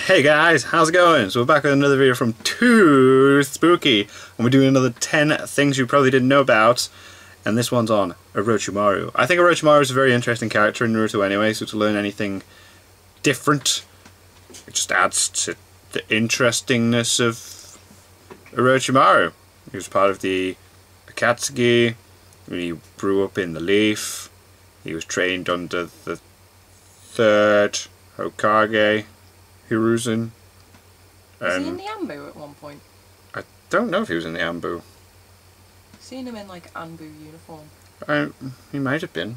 Hey guys, how's it going? So we're back with another video from Too Spooky, and we're doing another 10 things you probably didn't know about, and this one's on Orochimaru. I think Orochimaru is a very interesting character in Naruto anyway, so to learn anything different, it just adds to the interestingness of Orochimaru. He was part of the Akatsuki, he grew up in the Leaf, he was trained under the third Hokage, Hiruzen. Was he in the Anbu at one point? I don't know if he was in the Anbu. I've seen him in like Anbu uniform. He might have been.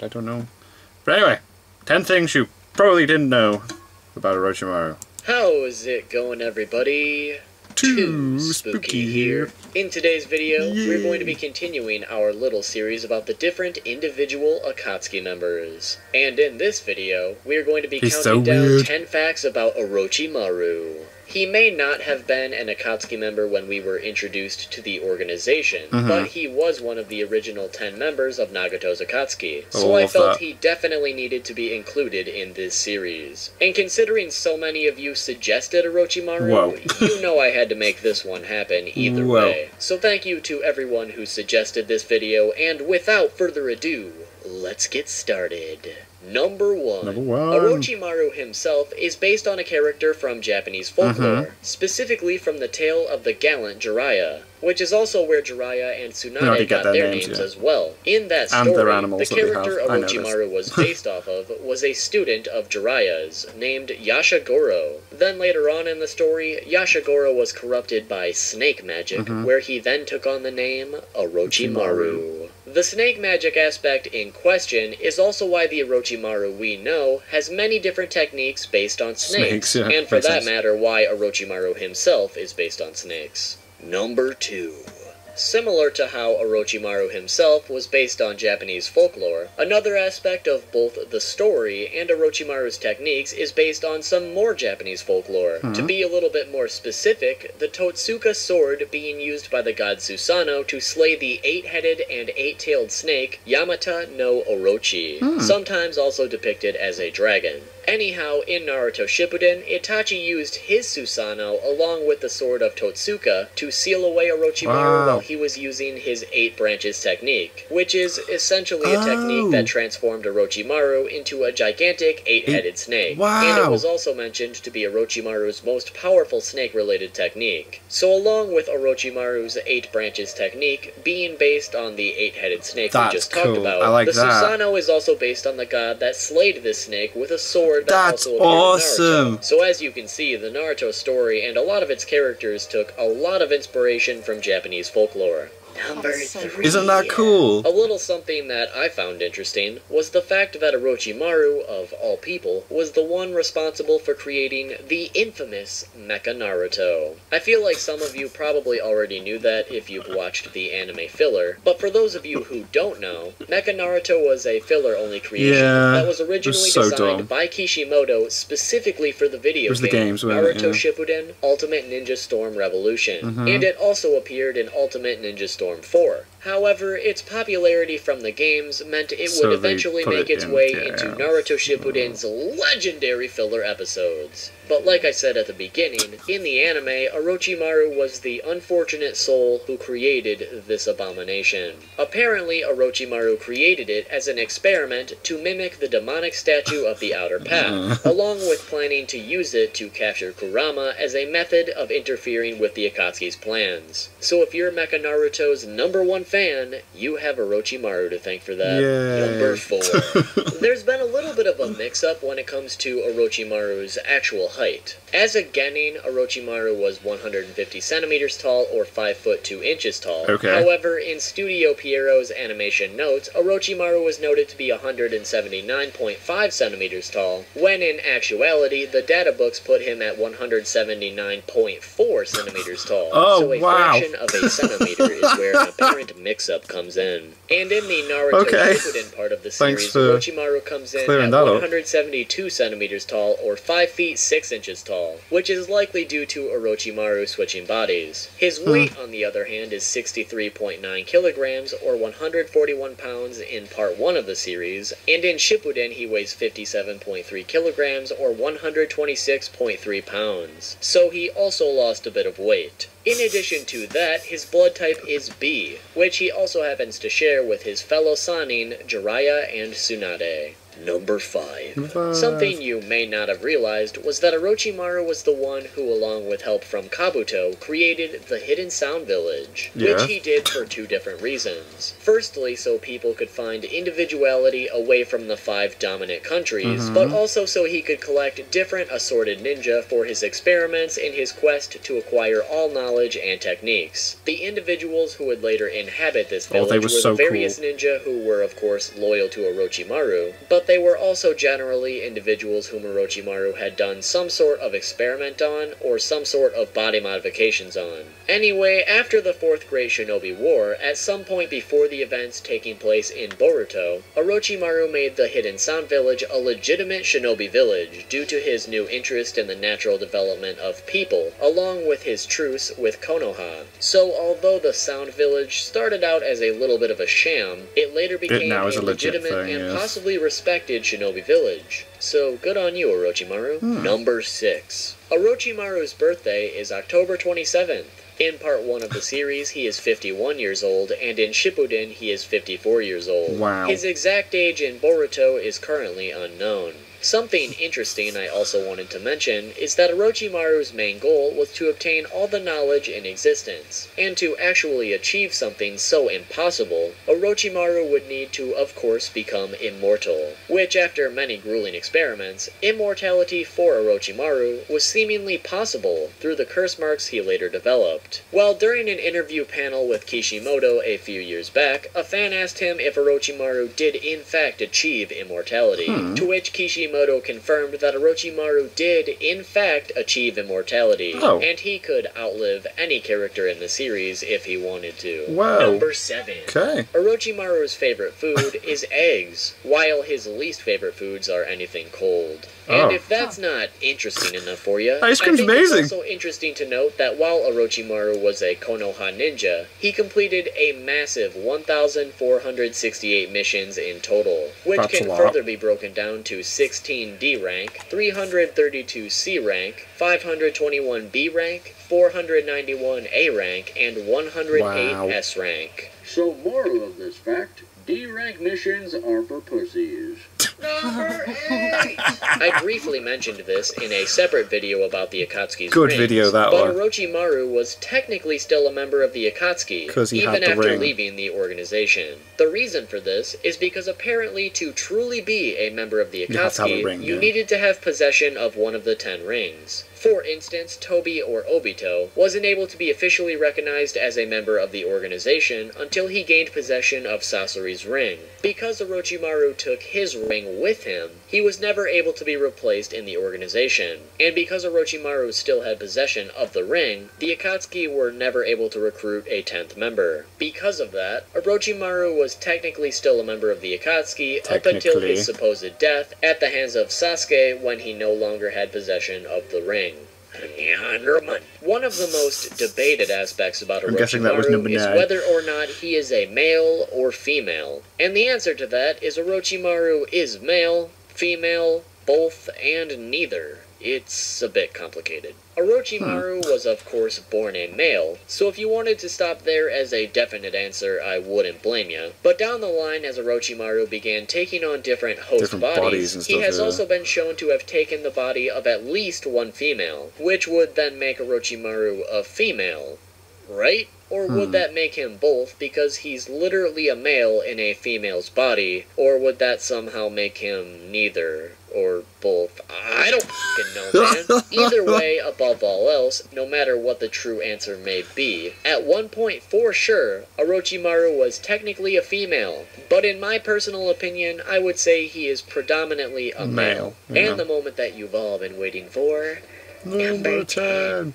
I don't know. But anyway, 10 things you probably didn't know about Orochimaru. How is it going, everybody? Too Spooky here. In today's video, we're going to be continuing our little series about the different individual Akatsuki members. And in this video, we're going to be counting down 10 facts about Orochimaru. He may not have been an Akatsuki member when we were introduced to the organization, but he was one of the original 10 members of Nagato's Akatsuki, so I felt he definitely needed to be included in this series. And considering so many of you suggested Orochimaru, you know I had to make this one happen either way. So thank you to everyone who suggested this video, and without further ado, let's get started. Number 1. Orochimaru himself is based on a character from Japanese folklore, specifically from the tale of the gallant Jiraiya, which is also where Jiraiya and Tsunade got their names as well. In that story, the character Orochimaru was based off of was a student of Jiraiya's, named Yashigoro. Then later on in the story, Yashigoro was corrupted by snake magic, where he then took on the name Orochimaru. The snake magic aspect in question is also why the Orochimaru we know has many different techniques based on snakes, and for that matter why Orochimaru himself is based on snakes. Number 2. Similar to how Orochimaru himself was based on Japanese folklore, another aspect of both the story and Orochimaru's techniques is based on some more Japanese folklore. To be a little bit more specific, the Totsuka sword being used by the god Susanoo to slay the 8-headed and 8-tailed snake Yamata no Orochi, sometimes also depicted as a dragon. Anyhow, in Naruto Shippuden, Itachi used his Susanoo along with the sword of Totsuka to seal away Orochimaru while he was using his 8 branches technique, which is essentially a technique that transformed Orochimaru into a gigantic 8-headed snake. And it was also mentioned to be Orochimaru's most powerful snake-related technique. So along with Orochimaru's 8 branches technique being based on the 8-headed snake we just talked about, the Susanoo is also based on the god that slayed this snake with a sword that also appeared in Naruto. So as you can see, the Naruto story and a lot of its characters took a lot of inspiration from Japanese folklore. Number 3. Isn't that cool? A little something that I found interesting was the fact that Orochimaru, of all people, was the one responsible for creating the infamous Mecha Naruto. I feel like some of you probably already knew that if you've watched the anime filler, but for those of you who don't know, Mecha Naruto was a filler-only creation that was originally designed by Kishimoto specifically for the video game Naruto Shippuden Ultimate Ninja Storm Revolution, and it also appeared in Ultimate Ninja Storm 4. However, its popularity from the games meant it would eventually make its way into Naruto Shippuden's legendary filler episodes. But like I said at the beginning, in the anime, Orochimaru was the unfortunate soul who created this abomination. Apparently, Orochimaru created it as an experiment to mimic the demonic statue of the Outer Path, along with planning to use it to capture Kurama as a method of interfering with the Akatsuki's plans. So if you're Mecha Naruto's #1 fan, you have Orochimaru to thank for that. Number 4. There's been a little bit of a mix-up when it comes to Orochimaru's actual height. As a genin, Orochimaru was 150 centimeters tall or 5 foot 2 inches tall. However, in Studio Pierrot's animation notes, Orochimaru was noted to be 179.5 centimeters tall, when in actuality, the data books put him at 179.4 centimeters tall. So a fraction of a centimeter is where an apparent mix-up comes in. And in the Naruto Shippuden part of the series, Orochimaru comes in at 172 centimeters tall, or 5 feet 6 inches tall, which is likely due to Orochimaru switching bodies. His weight, on the other hand, is 63.9 kilograms, or 141 pounds in part 1 of the series, and in Shippuden he weighs 57.3 kilograms, or 126.3 pounds. So he also lost a bit of weight. In addition to that, his blood type is B, which he also happens to share with his fellow Sannin, Jiraiya and Tsunade. Number 5. Something you may not have realized was that Orochimaru was the one who, along with help from Kabuto, created the Hidden Sound Village, which he did for 2 different reasons. Firstly, so people could find individuality away from the 5 dominant countries, but also so he could collect different assorted ninja for his experiments in his quest to acquire all knowledge and techniques. The individuals who would later inhabit this village were the various ninja who were, of course, loyal to Orochimaru, but they were also generally individuals whom Orochimaru had done some sort of experiment on, or some sort of body modifications on. Anyway, after the 4th Great Shinobi War, at some point before the events taking place in Boruto, Orochimaru made the Hidden Sound Village a legitimate shinobi village due to his new interest in the natural development of people, along with his truce with Konoha. So although the Sound Village started out as a little bit of a sham, it later became a legitimate and possibly respected shinobi village. So good on you, Orochimaru. Number 6. Orochimaru's birthday is October 27th. In part 1 of the series, he is 51 years old, and in Shippuden, he is 54 years old. Wow. His exact age in Boruto is currently unknown. Something interesting I also wanted to mention is that Orochimaru's main goal was to obtain all the knowledge in existence, and to actually achieve something so impossible, Orochimaru would need to, of course, become immortal, which, after many grueling experiments, immortality for Orochimaru was seemingly possible through the curse marks he later developed. Well, during an interview panel with Kishimoto a few years back, a fan asked him if Orochimaru did in fact achieve immortality, to which Kishimoto confirmed that Orochimaru did, in fact, achieve immortality, and he could outlive any character in the series if he wanted to. Number 7. Orochimaru's favorite food is eggs, while his least favorite foods are anything cold. And if that's not interesting enough for you, ice cream's amazing. It's also interesting to note that while Orochimaru was a Konoha ninja, he completed a massive 1,468 missions in total, which can further be broken down to 16 D rank, 332 C rank, 521 B rank, 491 A rank, and 108 S rank. So moral of this fact, D-rank missions are for pussies. Number 8! I briefly mentioned this in a separate video about the Akatsuki's Good rings, video, that but one. Orochimaru was technically still a member of the Akatsuki, even after leaving the organization. The reason for this is because apparently to truly be a member of the Akatsuki, you needed to have possession of one of the 10 rings. For instance, Tobi or Obito wasn't able to be officially recognized as a member of the organization until he gained possession of Sasori's ring. Because Orochimaru took his ring with him, he was never able to be replaced in the organization. And because Orochimaru still had possession of the ring, the Akatsuki were never able to recruit a 10th member. Because of that, Orochimaru was technically still a member of the Akatsuki up until his supposed death at the hands of Sasuke when he no longer had possession of the ring. One of the most debated aspects about Orochimaru is whether or not he is a male or female. And the answer to that is Orochimaru is male, female, both, and neither. It's a bit complicated. Orochimaru was, of course, born a male, so if you wanted to stop there as a definite answer, I wouldn't blame you. But down the line, as Orochimaru began taking on different host bodies he has also been shown to have taken the body of at least one female, which would then make Orochimaru a female, right? Or would that make him both because he's literally a male in a female's body? Or would that somehow make him neither or both? I don't fucking know, man. Either way, above all else, no matter what the true answer may be, at one point for sure, Orochimaru was technically a female. But in my personal opinion, I would say he is predominantly a male. And the moment that you've all been waiting for, number 10.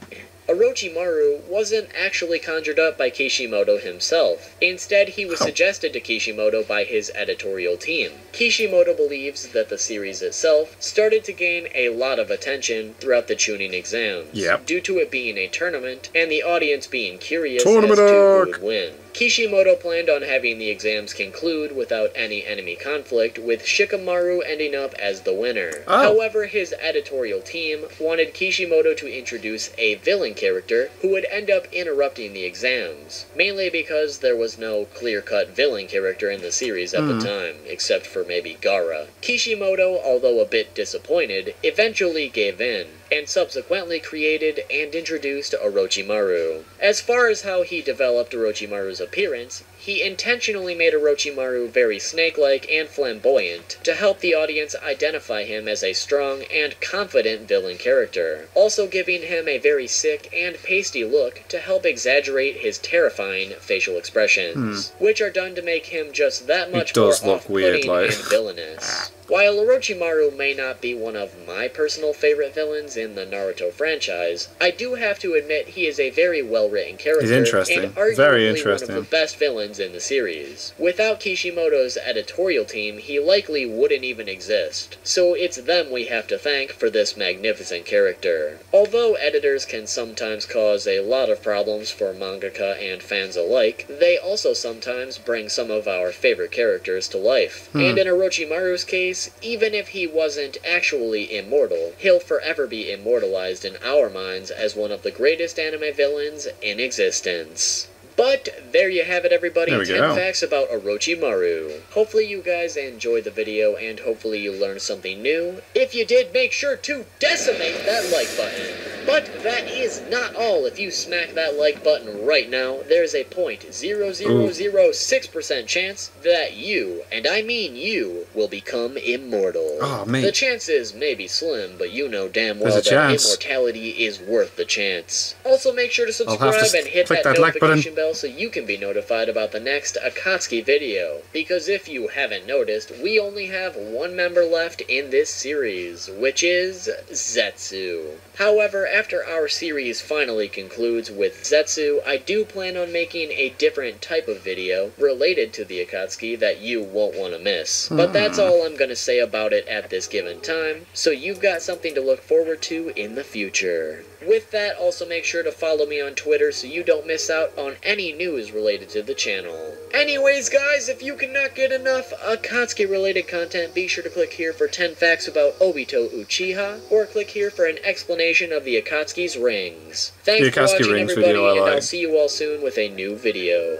Orochimaru wasn't actually conjured up by Kishimoto himself. Instead, he was suggested to Kishimoto by his editorial team. Kishimoto believes that the series itself started to gain a lot of attention throughout the Chunin exams, due to it being a tournament and the audience being curious as to who would win. Kishimoto planned on having the exams conclude without any enemy conflict, with Shikamaru ending up as the winner. However, his editorial team wanted Kishimoto to introduce a villain character who would end up interrupting the exams, mainly because there was no clear-cut villain character in the series at the time, except for maybe Gaara. Kishimoto, although a bit disappointed, eventually gave in, and subsequently created and introduced Orochimaru. As far as how he developed Orochimaru's appearance, he intentionally made Orochimaru very snake-like and flamboyant to help the audience identify him as a strong and confident villain character, also giving him a very sick and pasty look to help exaggerate his terrifying facial expressions, which are done to make him just that much more off-putting and villainous. While Orochimaru may not be one of my personal favorite villains in the Naruto franchise, I do have to admit he is a very well-written character. He's interesting. And arguably Very interesting. one of the best villains in the series. Without Kishimoto's editorial team, he likely wouldn't even exist. So it's them we have to thank for this magnificent character. Although editors can sometimes cause a lot of problems for mangaka and fans alike, they also sometimes bring some of our favorite characters to life. And in Orochimaru's case, even if he wasn't actually immortal, he'll forever be immortalized in our minds as one of the greatest anime villains in existence. But there you have it, everybody. 10 facts about Orochimaru. Hopefully you guys enjoyed the video, and hopefully you learned something new. If you did, make sure to decimate that like button. But that is not all. If you smack that like button right now, there's a 0.0006% chance that you, and I mean you, will become immortal. Oh, man. The chances may be slim, but you know damn well that immortality is worth the chance. Also, make sure to subscribe and hit that notification bell so you can be notified about the next Akatsuki video. Because if you haven't noticed, we only have one member left in this series, which is Zetsu. However, after our series finally concludes with Zetsu, I do plan on making a different type of video related to the Akatsuki that you won't want to miss. But that's all I'm going to say about it at this given time, so you've got something to look forward to in the future. With that, also make sure to follow me on Twitter so you don't miss out on any news related to the channel. Anyways, guys, if you cannot get enough Akatsuki-related content, be sure to click here for 10 facts about Obito Uchiha, or click here for an explanation of the Akatsuki's rings. Thanks for watching, everybody, and I'll see you all soon with a new video.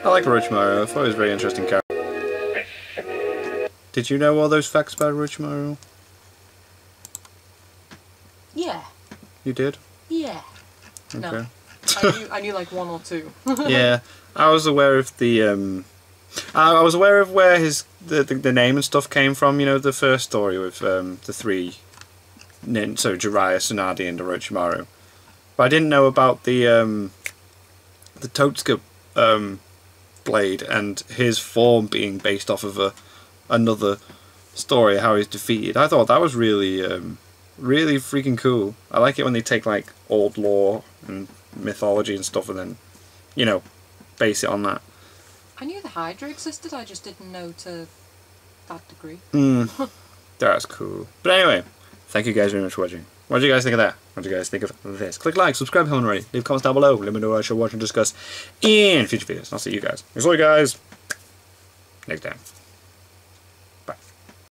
I like Orochimaru. I thought he was a very interesting character. Did you know all those facts about Orochimaru? Yeah. You did? Yeah. Okay. No. I knew like one or two. Yeah, I was aware of the I was aware of where the name and stuff came from. You know, the first story with the three nin, so Jiraiya, Tsunade, and Orochimaru. But I didn't know about the Totsuka blade and his form being based off of another story, how he's defeated. I thought that was really really freaking cool. I like it when they take like old lore and mythology and stuff and then, you know, base it on that. I knew the Hydra existed, I just didn't know to that degree. That's cool. But anyway, thank you guys very much for watching. What did you guys think of that? What did you guys think of this? Click like, subscribe if you haven't already. Leave comments down below. Let me know what I should watch and discuss in future videos. I'll see you guys. Next time.